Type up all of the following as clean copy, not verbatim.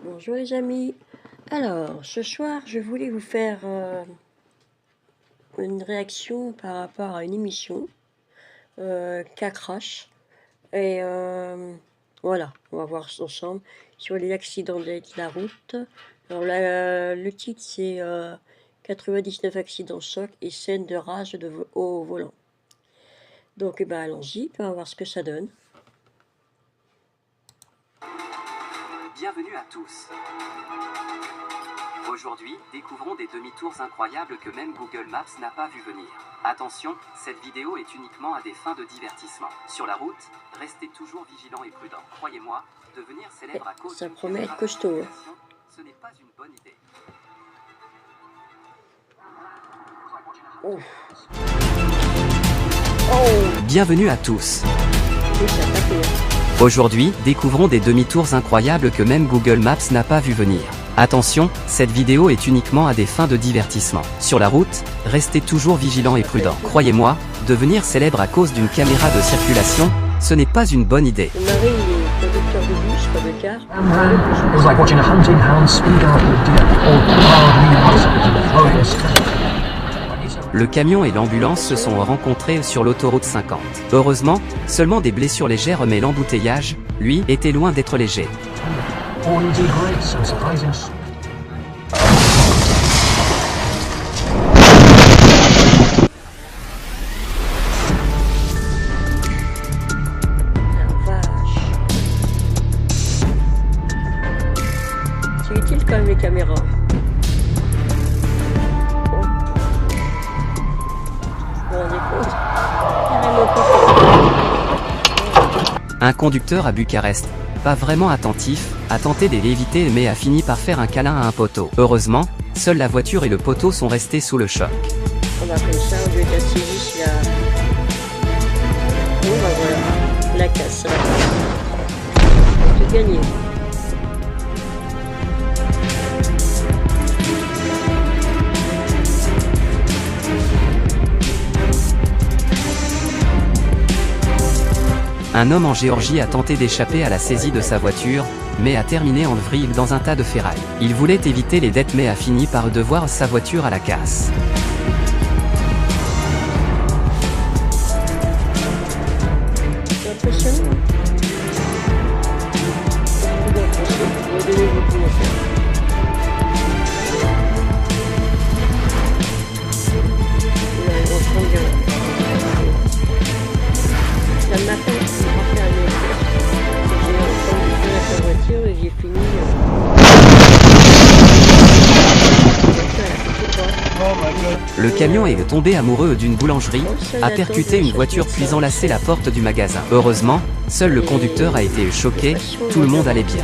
Bonjour les amis. Alors, ce soir, je voulais vous faire une réaction par rapport à une émission Cacrash. Et voilà, on va voir ensemble sur les accidents de la route. Alors là, le titre c'est 99 accidents chocs et scènes de rage au volant. Donc eh ben, allons-y, on va voir ce que ça donne. Bienvenue à tous. Aujourd'hui, découvrons des demi-tours incroyables que même Google Maps n'a pas vu venir. Attention, cette vidéo est uniquement à des fins de divertissement. Sur la route, restez toujours vigilants et prudents. Croyez-moi, devenir célèbre à cause ça d'une promet caméra être costaud, de circulation, ce n'est pas une bonne idée. Oh. Oh. Bienvenue à tous. Oui, ça a tapé, hein. Aujourd'hui, découvrons des demi-tours incroyables que même Google Maps n'a pas vu venir. Attention, cette vidéo est uniquement à des fins de divertissement. Sur la route, restez toujours vigilants et prudents. Croyez-moi, devenir célèbre à cause d'une caméra de circulation, ce n'est pas une bonne idée. Le mari, il est conducteur de bus, pas de car. It was like watching a hunting hound speed out with deer or wild muscle. Le camion et l'ambulance se sont rencontrés sur l'autoroute 50. Heureusement, seulement des blessures légères, mais l'embouteillage, lui, était loin d'être léger. C'est utile quand même les caméras. Un conducteur à Bucarest, pas vraiment attentif, a tenté de l'éviter mais a fini par faire un câlin à un poteau. Heureusement, seule la voiture et le poteau sont restés sous le choc. On va comme ça, on veut être assez juste là. Bon bah voilà, la casse. J'ai gagné. Un homme en Géorgie a tenté d'échapper à la saisie de sa voiture, mais a terminé en vrille dans un tas de ferraille. Il voulait éviter les dettes mais a fini par devoir sa voiture à la casse. C'est impressionnant. Et j'ai fini. Le camion est tombé amoureux d'une boulangerie, a percuté une voiture puis enlacé la porte du magasin. Heureusement, seul le conducteur a été choqué, tout le monde allait bien.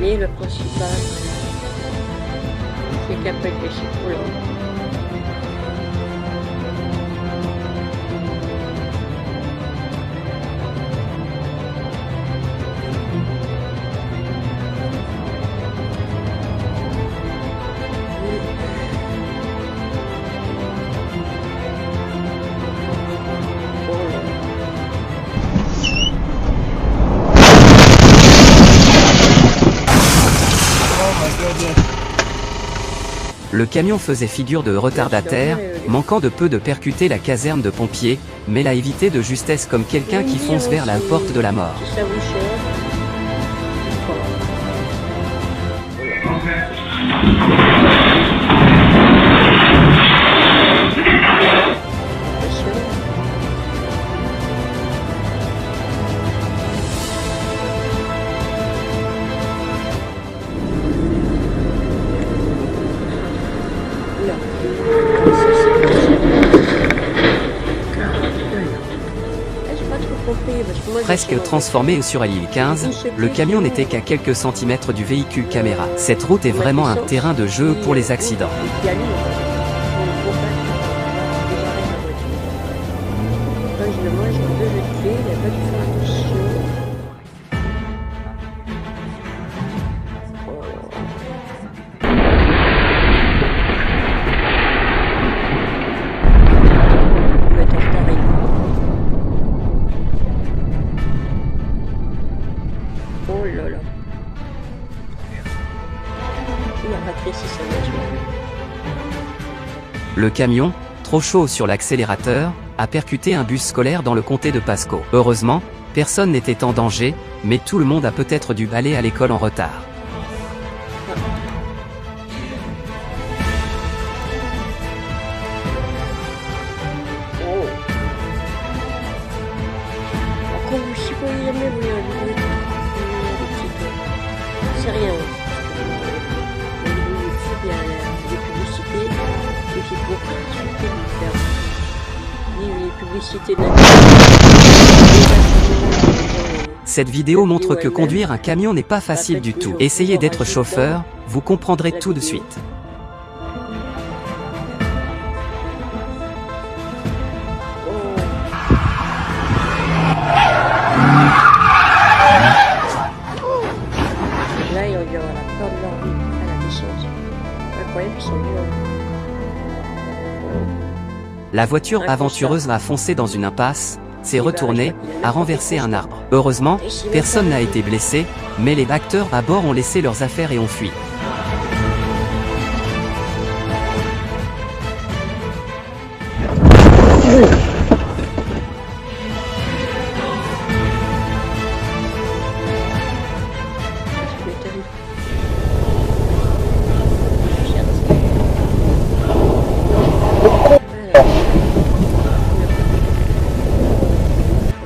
Mais le principal, c'est qu'après que c'est trop lent. Le camion faisait figure de retardataire, manquant de peu de percuter la caserne de pompiers, mais l'a évité de justesse comme quelqu'un qui fonce vers la porte de la mort. Si ça vous cher. Presque transformé sur l'île 15, le camion n'était qu'à quelques centimètres du véhicule caméra. Cette route est vraiment un terrain de jeu pour les accidents. Le camion, trop chaud sur l'accélérateur, a percuté un bus scolaire dans le comté de Pasco. Heureusement, personne n'était en danger, mais tout le monde a peut-être dû aller à l'école en retard. Oh. Quand vous chipoyez jamais, vous les vidéo, c'est rien. Il y a des publicités, et c'est pour faire les publicités de Cette vidéo montre que conduire un camion n'est pas facile du tout. Essayez d'être chauffeur, vous comprendrez tout de suite. Là, ils ont dû avoir la peur de leur vie à la descente. Incroyable, ils sont violents. La voiture aventureuse a foncé dans une impasse, s'est retournée, a renversé un arbre. Heureusement, personne n'a été blessé, mais les acteurs à bord ont laissé leurs affaires et ont fui.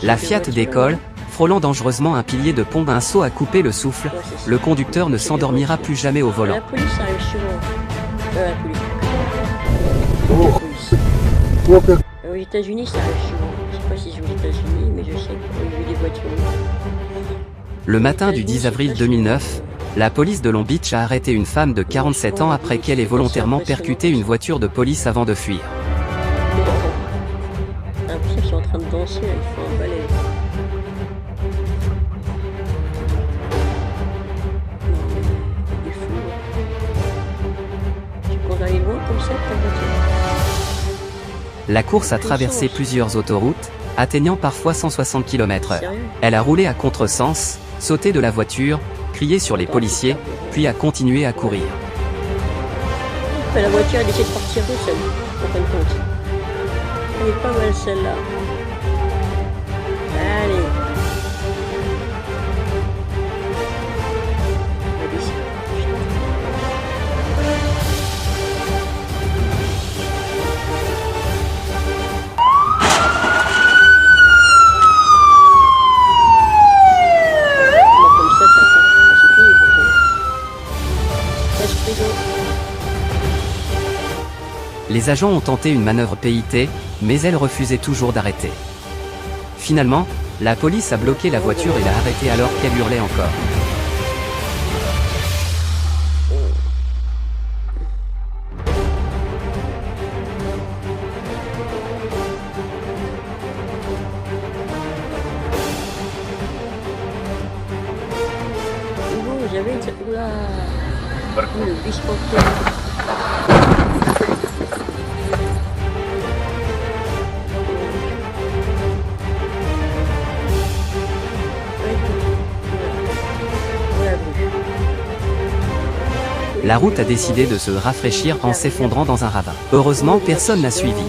La Fiat décolle, frôlant dangereusement un pilier de pont. Un saut a coupé le souffle. Le conducteur ne s'endormira plus jamais au volant. La police arrive souvent. La police. Aux États-Unis, ça arrive souvent. Je sais pas si c'est aux États-Unis, mais je sais qu'il y a eu des voitures. Le matin du 10 avril 2009, la police de Long Beach a arrêté une femme de 47 ans après qu'elle ait volontairement percuté une voiture de police avant de fuir. J'ai l'impression qu'ils sont en train de danser, là, ils font un ballet. Il est fou. Tu peux aller loin comme ça, ta voiture. La course a traversé plusieurs autoroutes, atteignant parfois 160 km/h. Elle a roulé à contresens, sauté de la voiture, crié sur les policiers, puis a continué à courir. La voiture, elle essaie de partir d'où, celle, en fin de compte. Elle est pas mal, celle-là. Allez. Les agents ont tenté une manœuvre PIT, mais elle refusait toujours d'arrêter. Finalement, la police a bloqué la voiture et l'a arrêtée alors qu'elle hurlait encore. J'avais été... Oula. Le bus porteur. La route a décidé de se rafraîchir en s'effondrant dans un ravin. Heureusement, personne n'a suivi.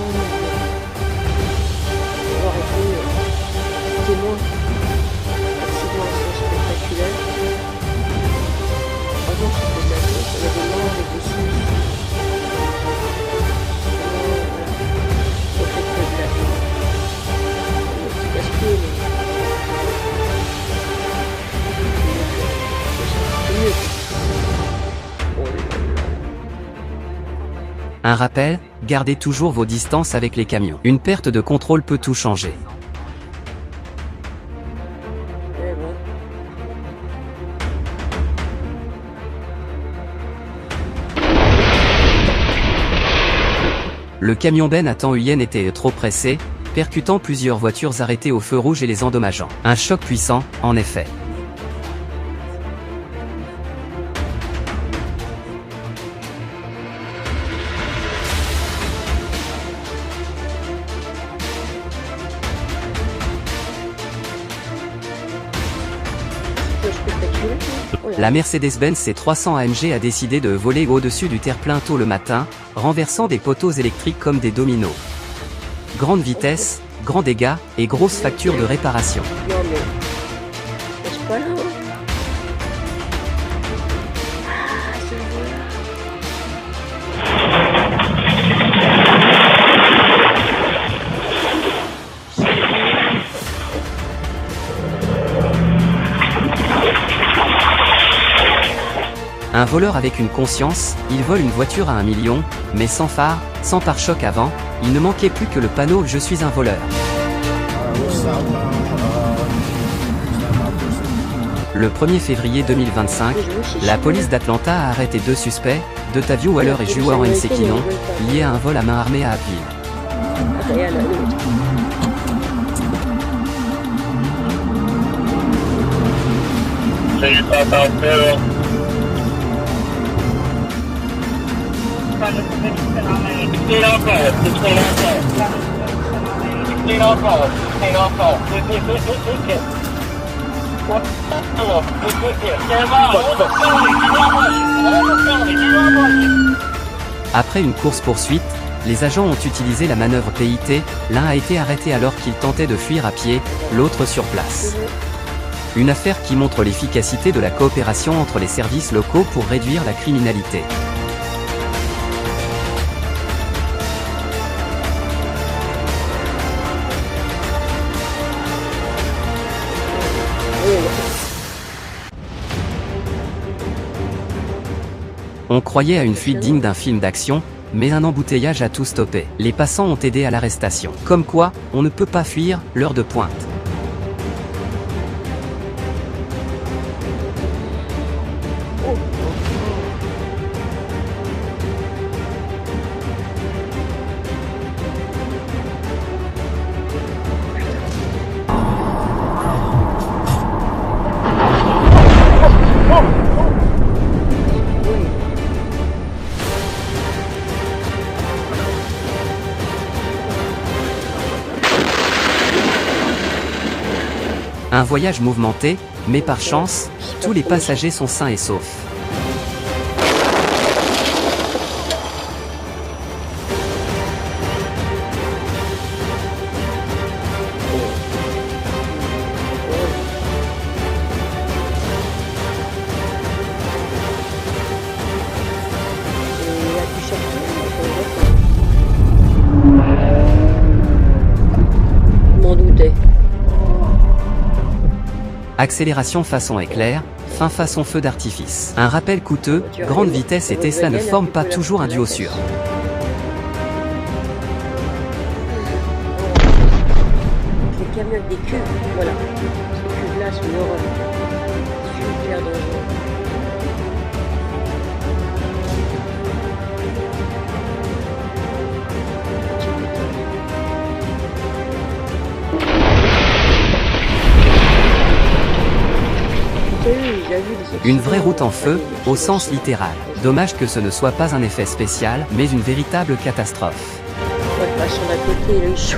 Un rappel, gardez toujours vos distances avec les camions. Une perte de contrôle peut tout changer. Le camion Ben à temps Huyen était trop pressé, percutant plusieurs voitures arrêtées au feu rouge et les endommageant. Un choc puissant, en effet. Spectaculaire. La Mercedes-Benz C300 AMG a décidé de voler au-dessus du terre-plein tôt le matin, renversant des poteaux électriques comme des dominos. Grande vitesse, grands dégâts et grosse facture de réparation. Non mais... Est-ce pas là? Ah, c'est vrai. Un voleur avec une conscience, il vole une voiture à 1 million, mais sans phare, sans pare-choc avant, il ne manquait plus que le panneau « Je suis un voleur ». Le 1er février 2025, la police d'Atlanta a arrêté 2 suspects, Tavio Waller et Juan Nsekino, liés à un vol à main armée à Abbeville. Attends, regarde, l'autre. Après une course-poursuite, les agents ont utilisé la manœuvre PIT, l'un a été arrêté alors qu'il tentait de fuir à pied, l'autre sur place. Une affaire qui montre l'efficacité de la coopération entre les services locaux pour réduire la criminalité. On croyait à une fuite digne d'un film d'action, mais un embouteillage a tout stoppé. Les passants ont aidé à l'arrestation. Comme quoi, on ne peut pas fuir l'heure de pointe. Un voyage mouvementé, mais par chance, tous les passagers sont sains et saufs. M'en doutais. Accélération façon éclair, fin façon feu d'artifice. Un rappel coûteux, grande vitesse et Tesla ne forment pas toujours un duo sûr. Les camions avec des cuves, voilà. Ces cuves-là sont une horreur. Super dangereux. Une vraie route en feu, au sens littéral. Dommage que ce ne soit pas un effet spécial, mais une véritable catastrophe. Ouais, le passant d'à côté, il est chaud.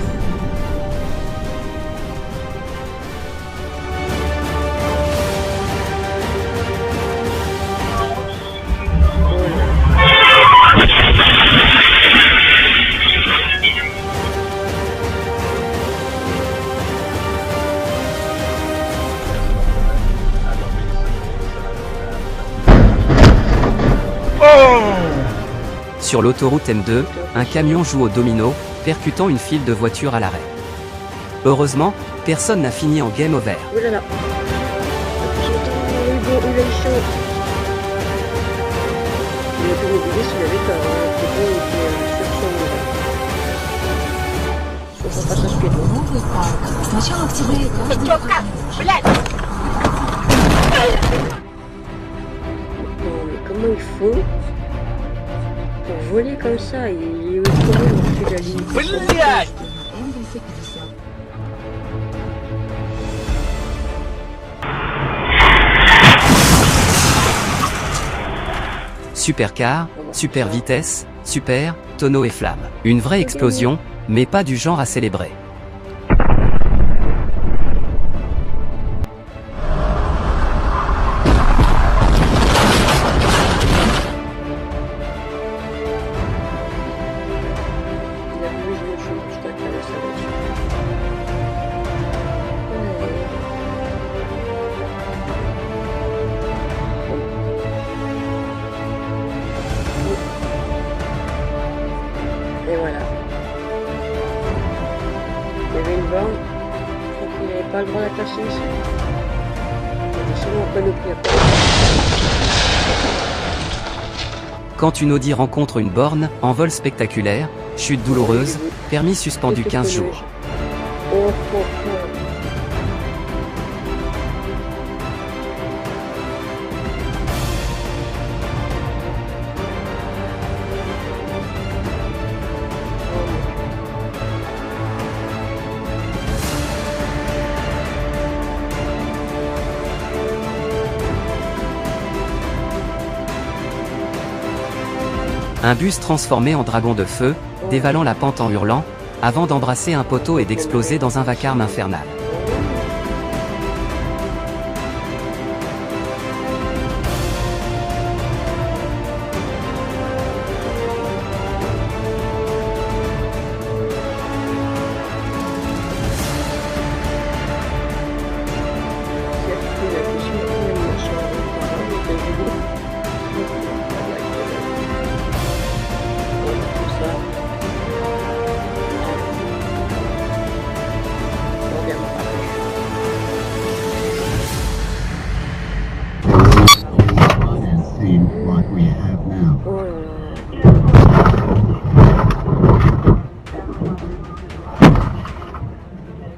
Sur l'autoroute M2, un camion joue au domino, percutant une file de voitures à l'arrêt. Heureusement, personne n'a fini en game over. Oh là là. Il est beau, il est chaud. L'automobiliste, il avait peur. Il faut pas s'inspirer. Сначала к тебе Non, mais comment ils font pour voler comme ça? Il est tombé au-dessus de la ligne. Supercar, super vitesse, super, tonneau et flamme. Une vraie explosion, mais pas du genre à célébrer. le droit de la passer ici. C'est bon, panoplie après. Quand une Audi rencontre une borne, envol spectaculaire, chute douloureuse, permis suspendu 15 jours. Oh. Un bus transformé en dragon de feu, dévalant la pente en hurlant, avant d'embrasser un poteau et d'exploser dans un vacarme infernal. Like we have now. Oh là là.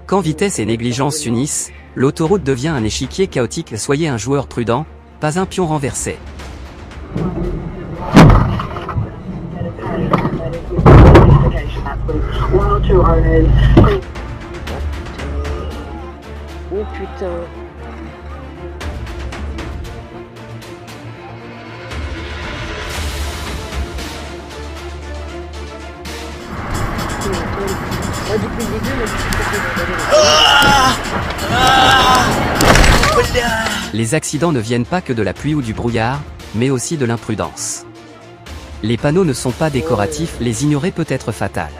Quand vitesse et négligence s'unissent, l'autoroute devient un échiquier chaotique. Soyez un joueur prudent, pas un pion renversé. Oh putain. Depuis le début, Les accidents ne viennent pas que de la pluie ou du brouillard, mais aussi de l'imprudence. Les panneaux ne sont pas décoratifs, les ignorer peut être fatal.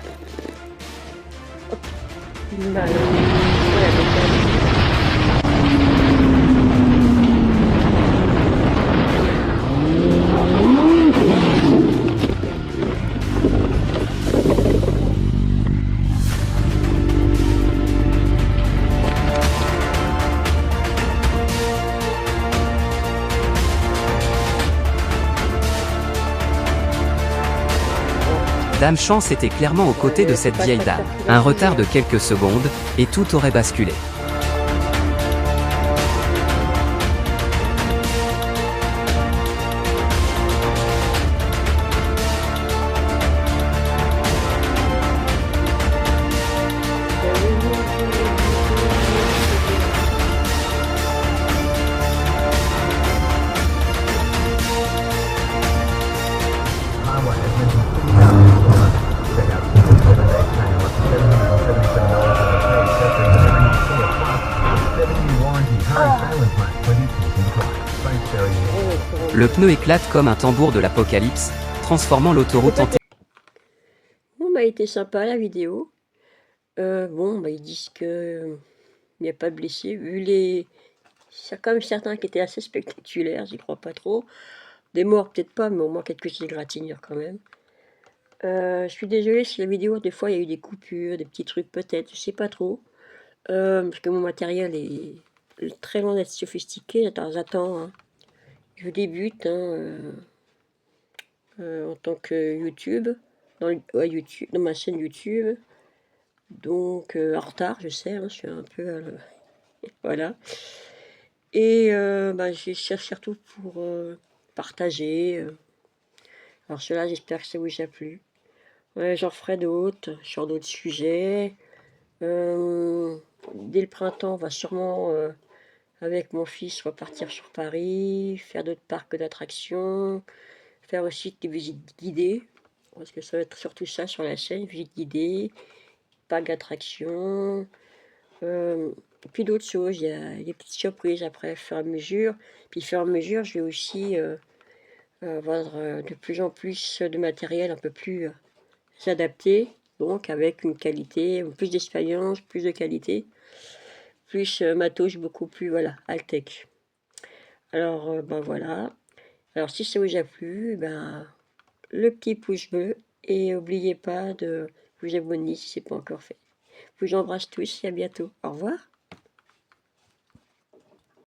Dame Chance était clairement aux côtés de cette vieille dame. Un retard de quelques secondes, et tout aurait basculé. Le pneu éclate comme un tambour de l'apocalypse, transformant l'autoroute en... Bon, bah, était sympa la vidéo. Bon, bah, ils disent que il n'y a pas de blessés. Vu les... Il y a quand même certains qui étaient assez spectaculaires, j'y crois pas trop. Des morts, peut-être pas, mais au moins quelques égratignures quand même. Je suis désolée si la vidéo, des fois, il y a eu des coupures, des petits trucs peut-être, je sais pas trop. Parce que mon matériel est très loin d'être sophistiqué. J'attends, hein. Je débute en tant que YouTube, YouTube, dans ma chaîne YouTube. Donc, en retard, je sais, hein, je suis un peu... voilà. Et bah, je cherche surtout pour partager. Alors cela, j'espère que ça vous a plu. J'en ferai d'autres, sur d'autres sujets. Dès le printemps, on va sûrement, avec mon fils, repartir sur Paris, faire d'autres parcs d'attractions, faire aussi des visites guidées, parce que ça va être surtout ça sur la chaîne, visites guidées, parcs d'attractions, puis d'autres choses. Il y a des petites surprises après, au fur et à mesure. Puis au fur et à mesure, je vais aussi avoir de plus en plus de matériel un peu plus adapté, donc avec une qualité, plus d'expérience, plus de qualité, plus matos, beaucoup plus, voilà, high-tech. Alors, ben voilà. Alors, si ça vous a plu, ben, le petit pouce bleu, et n'oubliez pas de vous abonner si ce n'est pas encore fait. Je vous embrasse tous et à bientôt. Au revoir.